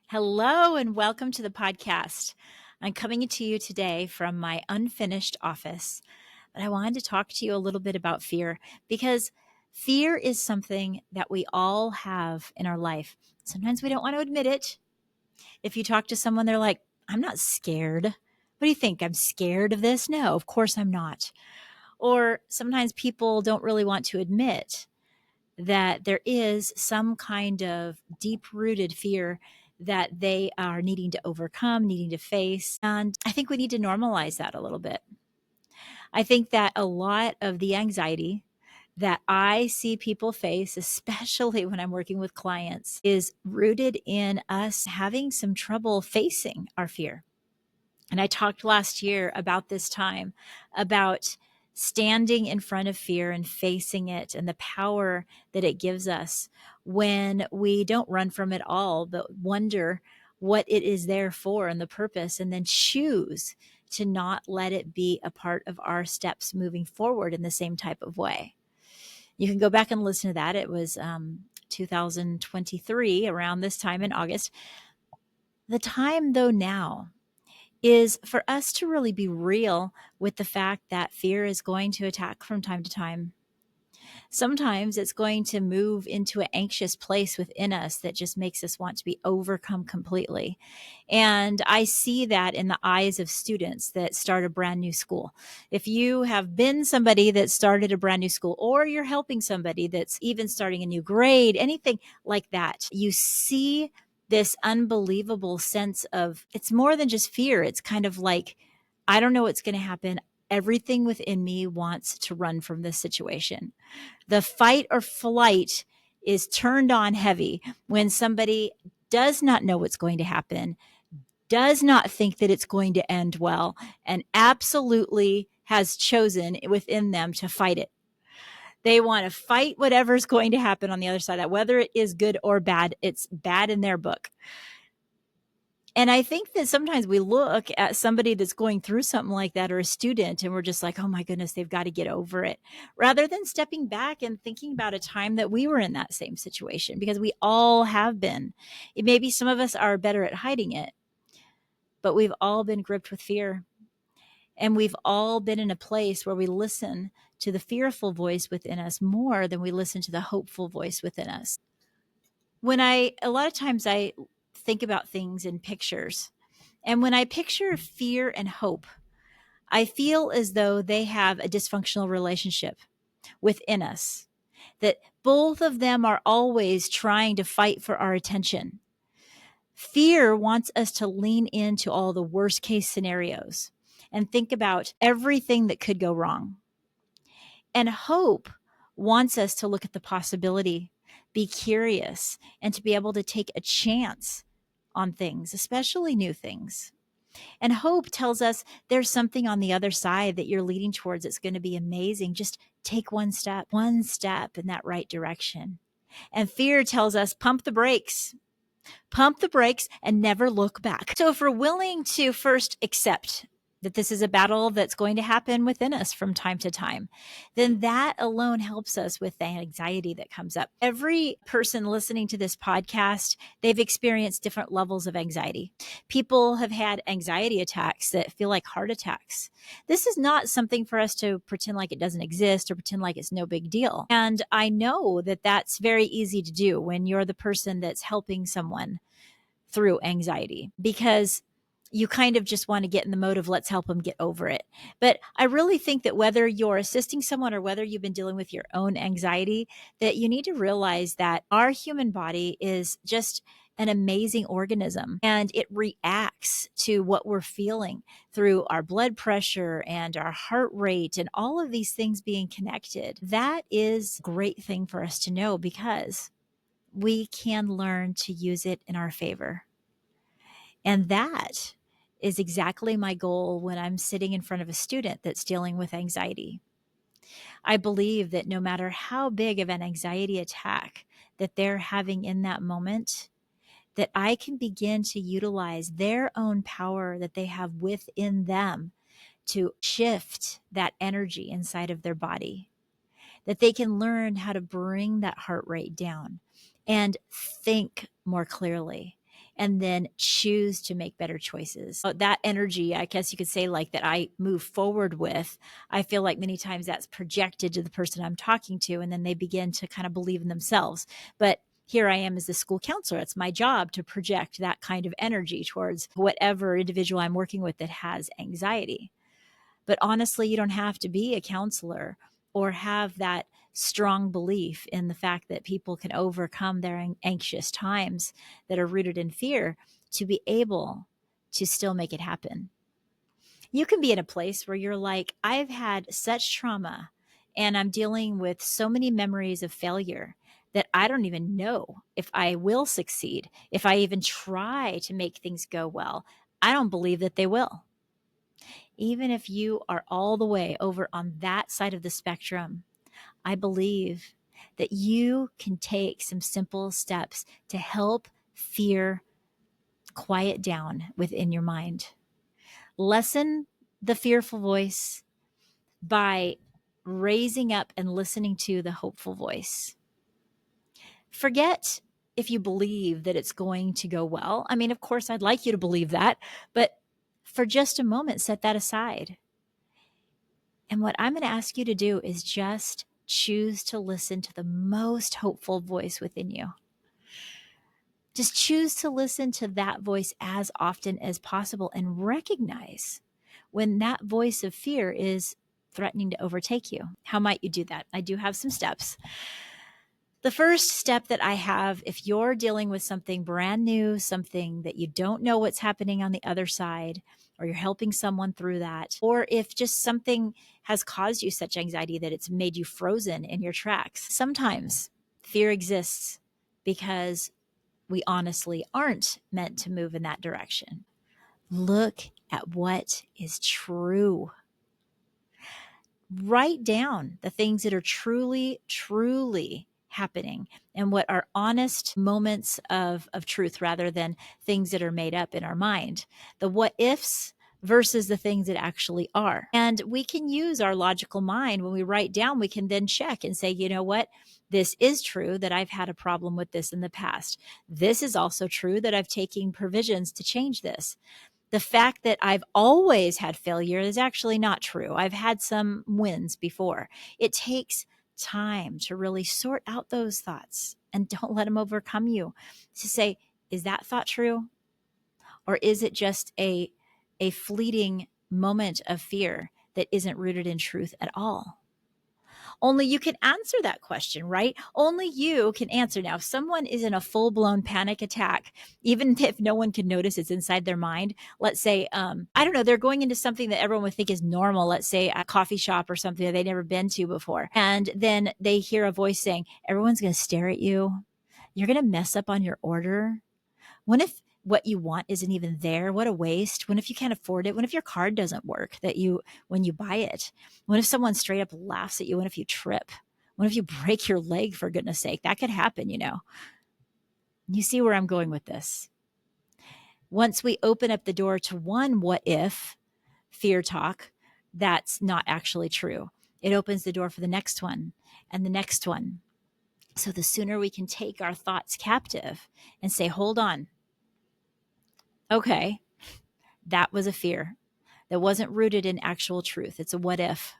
Hello and welcome to the podcast. I'm coming to you today from my unfinished office, but I wanted to talk to you a little bit about fear because fear is something that we all have in our life. Sometimes we don't want to admit it. If you talk to someone, they're like, I'm not scared. What do you think? I'm scared of this? No, of course I'm not. Or sometimes people don't really want to admit that there is some kind of deep rooted fear that they are needing to overcome, needing to face. And I think we need to normalize that a little bit. I think that a lot of the anxiety that I see people face, especially when I'm working with clients, is rooted in us having some trouble facing our fear. And I talked last year about this time about standing in front of fear and facing it and the power that it gives us when we don't run from it all, but wonder what it is there for and the purpose, and then choose to not let it be a part of our steps moving forward in the same type of way. You can go back and listen to that. It was 2023, around this time in August. The time, though, now is for us to really be real with the fact that fear is going to attack from time to time. Sometimes it's going to move into an anxious place within us that just makes us want to be overcome completely. And I see that in the eyes of students that start a brand new school. If you have been somebody that started a brand new school, or you're helping somebody that's even starting a new grade, anything like that, you see this unbelievable sense of it's more than just fear. It's kind of like, I don't know what's going to happen. Everything within me wants to run from this situation. The fight or flight is turned on heavy when somebody does not know what's going to happen, does not think that it's going to end well, and absolutely has chosen within them to fight it. They want to fight whatever's going to happen on the other side of that, whether it is good or bad. It's bad in their book. And I think that sometimes we look at somebody that's going through something like that, or a student, and we're just like, oh my goodness, they've got to get over it, rather than stepping back and thinking about a time that we were in that same situation, because we all have been. Maybe some of us are better at hiding it, but we've all been gripped with fear. And we've all been in a place where we listen to the fearful voice within us more than we listen to the hopeful voice within us. A lot of times I think about things in pictures. And when I picture fear and hope, I feel as though they have a dysfunctional relationship within us, that both of them are always trying to fight for our attention. Fear wants us to lean into all the worst case scenarios and think about everything that could go wrong. And hope wants us to look at the possibility, be curious, and to be able to take a chance on things, especially new things. And hope tells us there's something on the other side that you're leading towards. It's going to be amazing. Just take one step in that right direction. And fear tells us pump the brakes and never look back. So if we're willing to first accept that this is a battle that's going to happen within us from time to time, then that alone helps us with the anxiety that comes up. Every person listening to this podcast, they've experienced different levels of anxiety. People have had anxiety attacks that feel like heart attacks. This is not something for us to pretend like it doesn't exist or pretend like it's no big deal. And I know that that's very easy to do when you're the person that's helping someone through anxiety, because you kind of just want to get in the mode of let's help them get over it. But I really think that whether you're assisting someone or whether you've been dealing with your own anxiety, that you need to realize that our human body is just an amazing organism, and it reacts to what we're feeling through our blood pressure and our heart rate and all of these things being connected. That is a great thing for us to know, because we can learn to use it in our favor. And that is exactly my goal when I'm sitting in front of a student that's dealing with anxiety. I believe that no matter how big of an anxiety attack that they're having in that moment, that I can begin to utilize their own power that they have within them to shift that energy inside of their body, that they can learn how to bring that heart rate down and think more clearly and then choose to make better choices. So that energy, I guess you could say, like that I move forward with, I feel like many times that's projected to the person I'm talking to, and then they begin to kind of believe in themselves. But here I am as the school counselor. It's my job to project that kind of energy towards whatever individual I'm working with that has anxiety. But honestly, you don't have to be a counselor or have that strong belief in the fact that people can overcome their anxious times that are rooted in fear to be able to still make it happen. You can be in a place where you're like, I've had such trauma and I'm dealing with so many memories of failure that I don't even know if I will succeed, if I even try to make things go well. I don't believe that they will. Even if you are all the way over on that side of the spectrum, I believe that you can take some simple steps to help fear quiet down within your mind. Lessen the fearful voice by raising up and listening to the hopeful voice. Forget if you believe that it's going to go well. I mean, of course, I'd like you to believe that, but for just a moment, set that aside. And what I'm going to ask you to do is just choose to listen to the most hopeful voice within you. Just choose to listen to that voice as often as possible and recognize when that voice of fear is threatening to overtake you. How might you do that? I do have some steps. The first step that I have, if you're dealing with something brand new, something that you don't know what's happening on the other side, or you're helping someone through that, or if just something has caused you such anxiety that it's made you frozen in your tracks, sometimes fear exists because we honestly aren't meant to move in that direction. Look at what is true. Write down the things that are truly, truly happening and what are honest moments of truth rather than things that are made up in our mind. The what ifs versus the things that actually are. And we can use our logical mind when we write down, we can then check and say, you know what? This is true that I've had a problem with this in the past. This is also true that I've taken provisions to change this. The fact that I've always had failure is actually not true. I've had some wins before. It takes time to really sort out those thoughts and don't let them overcome you. To say, is that thought true? Or is it just a fleeting moment of fear that isn't rooted in truth at all? Only you can answer that question, right? Only you can answer. Now, if someone is in a full blown panic attack, even if no one can notice it's inside their mind, let's say, I don't know, they're going into something that everyone would think is normal, let's say a coffee shop or something that they've never been to before. And then they hear a voice saying, everyone's going to stare at you. You're going to mess up on your order. What if what you want isn't even there? What a waste. What if you can't afford it? What if your card doesn't work when you buy it? What if someone straight up laughs at you? What if you trip? What if you break your leg, for goodness sake? That could happen, you know. You see where I'm going with this. Once we open up the door to one what if fear talk, that's not actually true. It opens the door for the next one and the next one. So the sooner we can take our thoughts captive and say, hold on, okay, that was a fear that wasn't rooted in actual truth. It's a what if.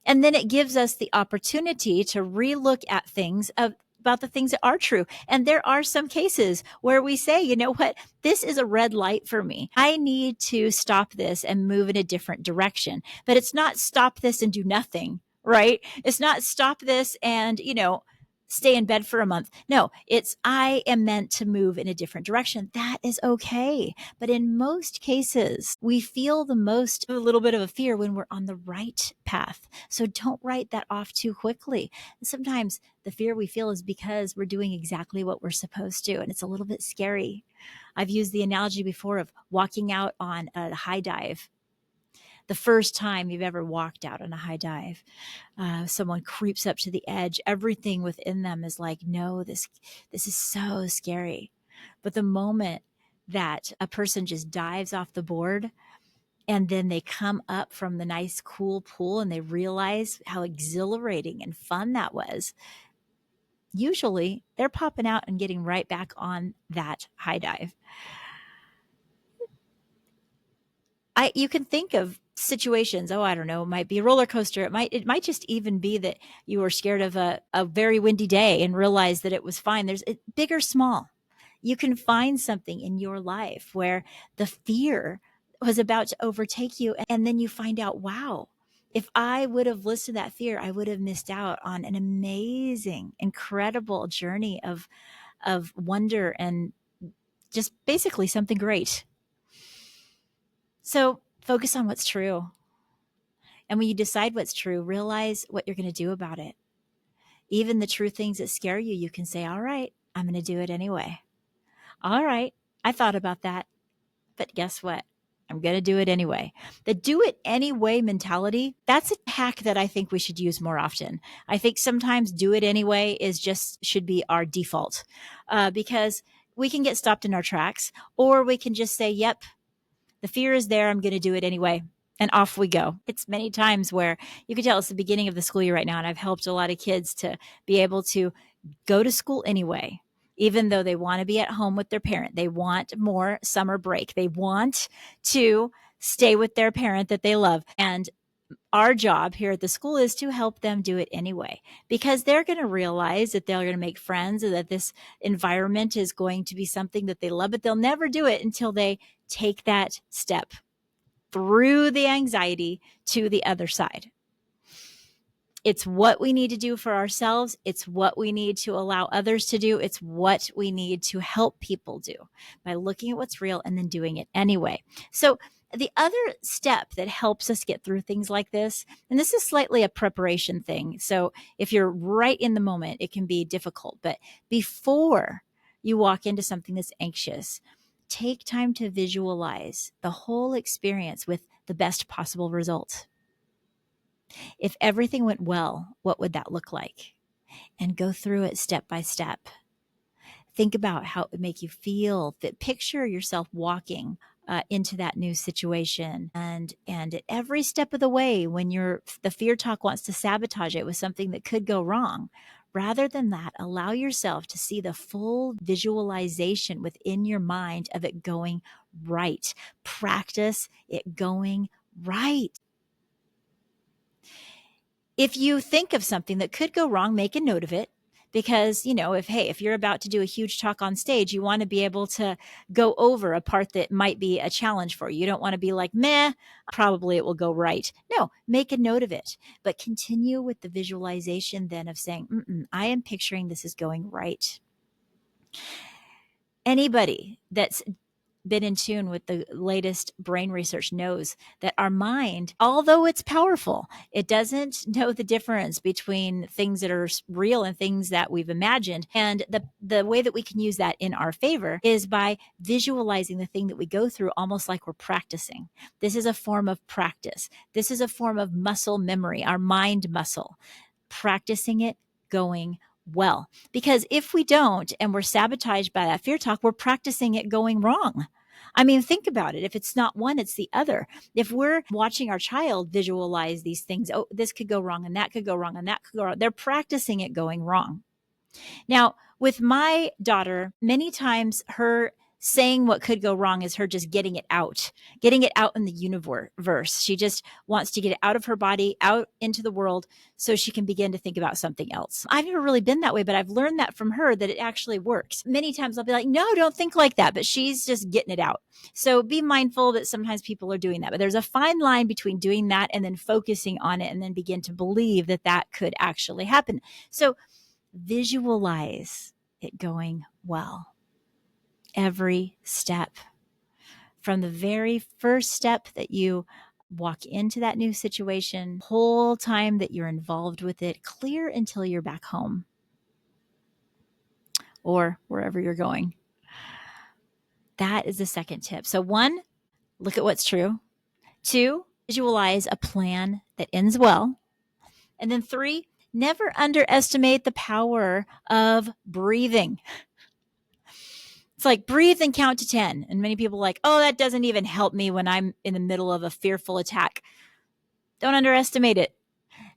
And then it gives us the opportunity to relook at things about the things that are true. And there are some cases where we say, you know what, this is a red light for me. I need to stop this and move in a different direction. But it's not stop this and do nothing, right? It's not stop this and, stay in bed for a month. No, it's I am meant to move in a different direction. That is okay. But in most cases, we feel a little bit of a fear when we're on the right path. So don't write that off too quickly. And sometimes the fear we feel is because we're doing exactly what we're supposed to. And it's a little bit scary. I've used the analogy before of walking out on a high dive. The first time you've ever walked out on a high dive, someone creeps up to the edge. Everything within them is like, no, this is so scary. But the moment that a person just dives off the board and then they come up from the nice, cool pool and they realize how exhilarating and fun that was, usually they're popping out and getting right back on that high dive. You can think of situations. Oh, I don't know. It might be a roller coaster. It might just even be that you were scared of a very windy day and realized that it was fine. There's big or small. You can find something in your life where the fear was about to overtake you, and then you find out, wow, if I would have listened to that fear, I would have missed out on an amazing, incredible journey of wonder and just basically something great. So focus on what's true. And when you decide what's true, realize what you're going to do about it. Even the true things that scare you, you can say, all right, I'm going to do it anyway. All right, I thought about that, but guess what? I'm going to do it anyway. The do it anyway mentality, that's a hack that I think we should use more often. I think sometimes do it anyway should be our default because we can get stopped in our tracks, or we can just say, yep, the fear is there. I'm going to do it anyway. And off we go. It's many times where you can tell it's the beginning of the school year right now. And I've helped a lot of kids to be able to go to school anyway, even though they want to be at home with their parent. They want more summer break. They want to stay with their parent that they love. And our job here at the school is to help them do it anyway, because they're going to realize that they're going to make friends and that this environment is going to be something that they love, but they'll never do it until they take that step through the anxiety to the other side. It's what we need to do for ourselves. It's what we need to allow others to do. It's what we need to help people do by looking at what's real and then doing it anyway. So the other step that helps us get through things like this, and this is slightly a preparation thing. So if you're right in the moment, it can be difficult. But before you walk into something that's anxious, take time to visualize the whole experience with the best possible result. If everything went well, what would that look like? And go through it step by step. Think about how it would make you feel. Picture yourself walking into that new situation, and at every step of the way, when the fear talk wants to sabotage it with something that could go wrong, rather than that, allow yourself to see the full visualization within your mind of it going right. Practice it going right. If you think of something that could go wrong, make a note of it. Because, if you're about to do a huge talk on stage, you want to be able to go over a part that might be a challenge for you. You don't want to be like, meh, probably it will go right. No, make a note of it, but continue with the visualization then of saying, I am picturing this is going right. Anybody that's been in tune with the latest brain research knows that our mind, although it's powerful, it doesn't know the difference between things that are real and things that we've imagined. And the way that we can use that in our favor is by visualizing the thing that we go through almost like we're practicing. This is a form of practice. This is a form of muscle memory, our mind muscle, practicing it going well. Because if we don't and we're sabotaged by that fear talk, we're practicing it going wrong. I mean, think about it. If it's not one, it's the other. If we're watching our child visualize these things, oh, this could go wrong and that could go wrong and that could go wrong, they're practicing it going wrong. Now, with my daughter, many times her saying what could go wrong is her just getting it out in the universe. She just wants to get it out of her body, out into the world, so she can begin to think about something else. I've never really been that way, but I've learned that from her that it actually works. Many times I'll be like, no, don't think like that, but she's just getting it out. So be mindful that sometimes people are doing that, but there's a fine line between doing that and then focusing on it and then begin to believe that that could actually happen. So visualize it going well. Every step, from the very first step that you walk into that new situation, whole time that you're involved with it, clear until you're back home or wherever you're going. That is the second tip. So 1, look at what's true. 2, visualize a plan that ends well. And then 3, never underestimate the power of breathing. It's like breathe and count to 10. And many people are like, oh, that doesn't even help me when I'm in the middle of a fearful attack. Don't underestimate it.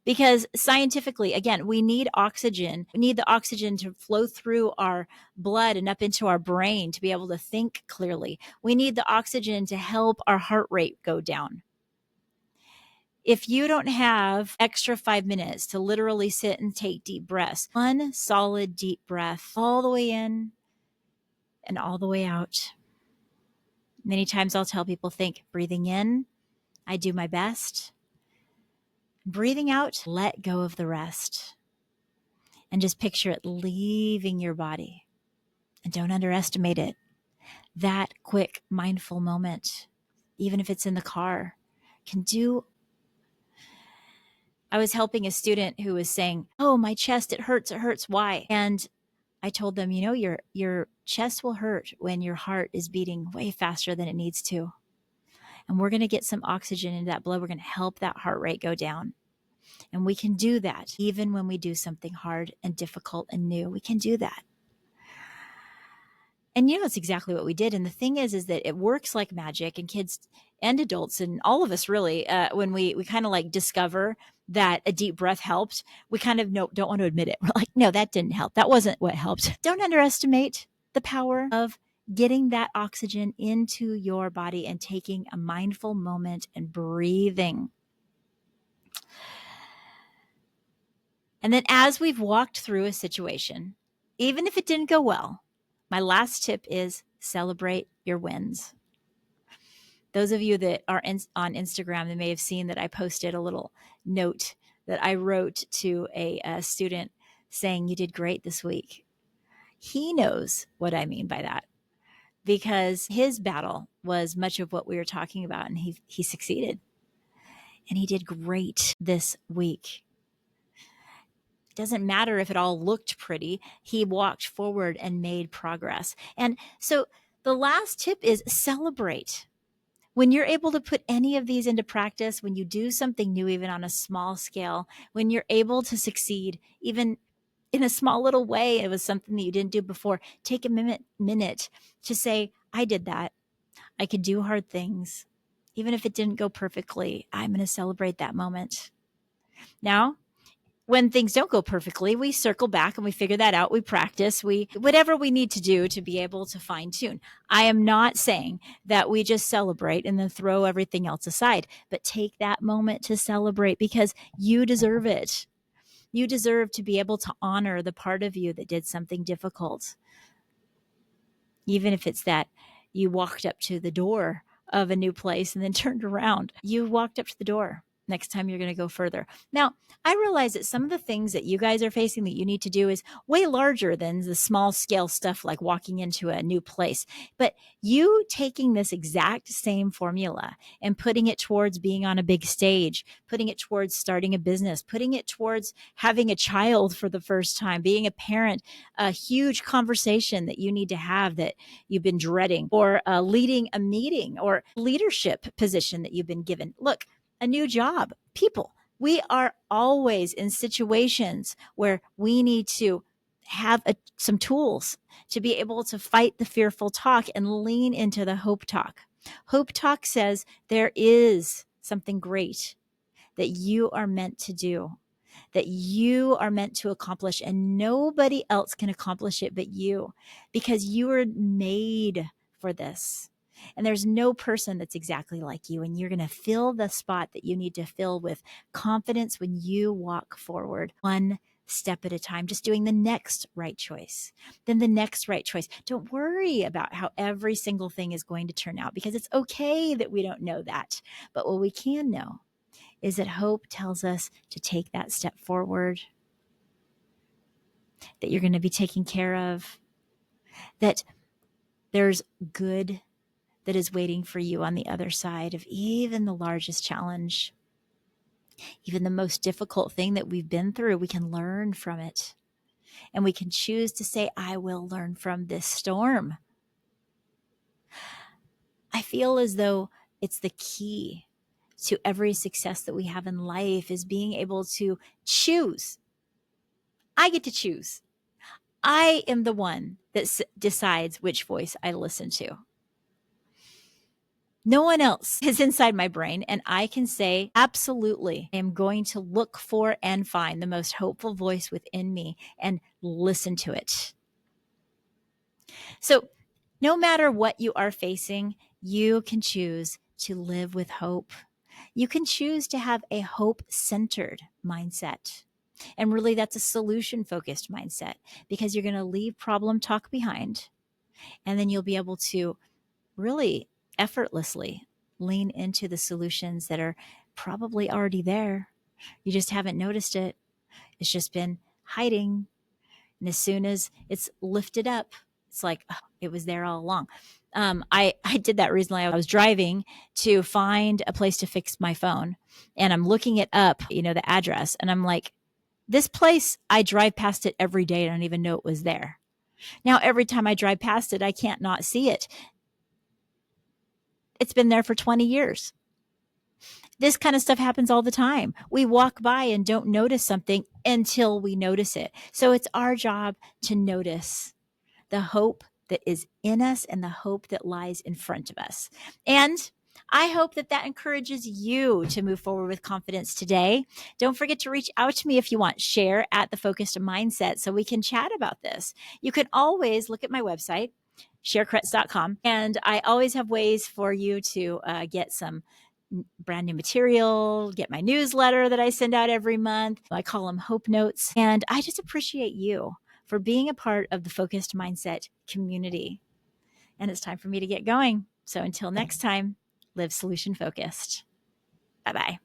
Because scientifically, again, we need oxygen. We need the oxygen to flow through our blood and up into our brain to be able to think clearly. We need the oxygen to help our heart rate go down. If you don't have extra 5 minutes to literally sit and take deep breaths, one solid deep breath all the way in and all the way out. Many times I'll tell people, think breathing in, I do my best. Breathing out, let go of the rest. And just picture it leaving your body. And don't underestimate it. That quick, mindful moment, even if it's in the car, can do. I was helping a student who was saying, "Oh, my chest, it hurts, why?" And I told them, your chest will hurt when your heart is beating way faster than it needs to. And we're going to get some oxygen into that blood. We're going to help that heart rate go down. And we can do that even when we do something hard and difficult and new. We can do that. And it's exactly what we did. And the thing is that it works like magic, and kids and adults and all of us really, when we kind of like discover that a deep breath helped, we kind of don't want to admit it. We're like, no, that didn't help. That wasn't what helped. Don't underestimate the power of getting that oxygen into your body and taking a mindful moment and breathing. And then as we've walked through a situation, even if it didn't go well, my last tip is celebrate your wins. Those of you that are on Instagram, they may have seen that I posted a little note that I wrote to a student saying, "You did great this week." He knows what I mean by that, because his battle was much of what we were talking about, and he succeeded. And he did great this week. Doesn't matter if it all looked pretty. He walked forward and made progress. And so the last tip is celebrate. When you're able to put any of these into practice, when you do something new, even on a small scale, when you're able to succeed, even in a small little way, it was something that you didn't do before, take a minute to say, I did that. I could do hard things. Even if it didn't go perfectly, I'm going to celebrate that moment. Now, when things don't go perfectly, we circle back and we figure that out. We practice, whatever we need to do to be able to fine tune. I am not saying that we just celebrate and then throw everything else aside, but take that moment to celebrate, because you deserve it. You deserve to be able to honor the part of you that did something difficult. Even if it's that you walked up to the door of a new place and then turned around. You walked up to the door. Next time you're going to go further. Now, I realize that some of the things that you guys are facing that you need to do is way larger than the small scale stuff like walking into a new place. But you taking this exact same formula and putting it towards being on a big stage, putting it towards starting a business, putting it towards having a child for the first time, being a parent, a huge conversation that you need to have that you've been dreading, or leading a meeting or leadership position that you've been given. Look, a new job, people, we are always in situations where we need to have some tools to be able to fight the fearful talk and lean into the hope talk. Hope talk says there is something great that you are meant to do, that you are meant to accomplish, and nobody else can accomplish it but you, because you were made for this. And there's no person that's exactly like you, and you're going to fill the spot that you need to fill with confidence when you walk forward, one step at a time, just doing the next right choice, then the next right choice. Don't worry about how every single thing is going to turn out, because it's okay that we don't know that. But what we can know is that hope tells us to take that step forward, that you're going to be taken care of, that there's good that is waiting for you on the other side of even the largest challenge, even the most difficult thing that we've been through. We can learn from it, and we can choose to say, I will learn from this storm. I feel as though it's the key to every success that we have in life, is being able to choose. I get to choose. I am the one that decides which voice I listen to. No one else is inside my brain. And I can say, absolutely, I am going to look for and find the most hopeful voice within me and listen to it. So, no matter what you are facing, you can choose to live with hope. You can choose to have a hope centered mindset. And really, that's a solution focused mindset because you're going to leave problem talk behind. And then you'll be able to really effortlessly lean into the solutions that are probably already there. You just haven't noticed it. It's just been hiding. And as soon as it's lifted up, it's like, oh, it was there all along. I did that recently. I was driving to find a place to fix my phone, and I'm looking it up, the address, and I'm like, this place, I drive past it every day. I don't even know it was there. Now, every time I drive past it, I can't not see it. It's been there for 20 years. This kind of stuff happens all the time. We walk by and don't notice something until we notice it. So it's our job to notice the hope that is in us and the hope that lies in front of us. And I hope that encourages you to move forward with confidence today. Don't forget to reach out to me if you want. Share at The Focused Mindset so we can chat about this. You can always look at my website, sharekretz.com, and I always have ways for you to get some brand new material, get my newsletter that I send out every month. I call them Hope Notes. And I just appreciate you for being a part of the Focused Mindset community. And it's time for me to get going. So until next time, live solution focused. Bye-bye.